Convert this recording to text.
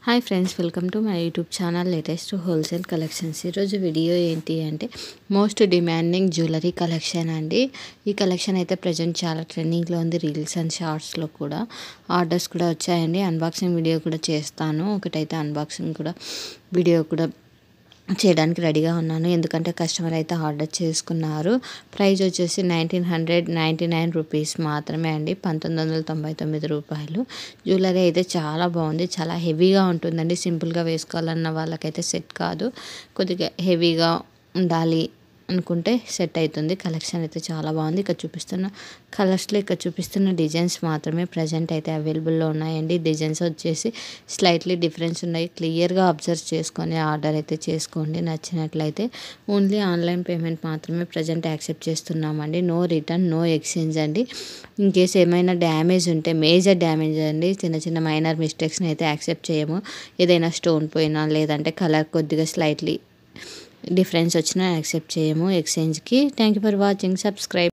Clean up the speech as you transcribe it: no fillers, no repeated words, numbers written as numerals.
Hi friends, welcome to my YouTube channel latest wholesale collections. ఈరోజు video ఏంటి అంటే most demanding jewellery collection అండి. ఈ కలెక్షన్ అయితే ప్రజెంట్ చాలా ట్రెండింగ్లో ఉంది. రీల్స్ అండ్ షార్ట్స్లో కూడా ఆర్డర్స్ కూడా వచ్చాయండి. అన్బాక్సింగ్ వీడియో కూడా చేస్తాను. ఒకటైతే అన్బాక్సింగ్ కూడా వీడియో కూడా చేయడానికి రెడీగా ఉన్నాను. ఎందుకంటే కస్టమర్ అయితే ఆర్డర్ చేసుకున్నారు. ప్రైస్ వచ్చేసి 1999 రూపీస్ మాత్రమే అండి. 1999 రూపాయలు. జ్యువెలరీ అయితే చాలా బాగుంది. చాలా హెవీగా ఉంటుందండి. సింపుల్గా వేసుకోవాలన్న వాళ్ళకైతే సెట్ కాదు. కొద్దిగా హెవీగా ఉండాలి అనుకుంటే సెట్ అవుతుంది. కలెక్షన్ అయితే చాలా బాగుంది. ఇక్కడ చూపిస్తున్న కలర్స్లో ఇక్కడ చూపిస్తున్న డిజైన్స్ మాత్రమే ప్రజెంట్ అయితే అవైలబుల్లో ఉన్నాయండి. డిజైన్స్ వచ్చేసి స్లైట్లీ డిఫరెన్స్ ఉన్నాయి. క్లియర్గా అబ్జర్వ్ చేసుకొని ఆర్డర్ అయితే చేసుకోండి. నచ్చినట్లయితే ఓన్లీ ఆన్లైన్ పేమెంట్ మాత్రమే ప్రజెంట్ యాక్సెప్ట్ చేస్తున్నామండి. నో రిటర్న్, నో ఎక్స్చేంజ్ అండి. ఇన్ కేస్ ఏమైనా డ్యామేజ్ ఉంటే, మేజర్ డ్యామేజ్ అండి, చిన్న చిన్న మైనర్ మిస్టేక్స్ని అయితే యాక్సెప్ట్ చేయము. ఏదైనా స్టోన్ పోయినా లేదంటే కలర్ కొద్దిగా స్లైట్లీ డిఫరెన్స్ వచ్చినా యాక్సెప్ట్ చేయము ఎక్స్చేంజ్కి. Thank you for watching. Subscribe.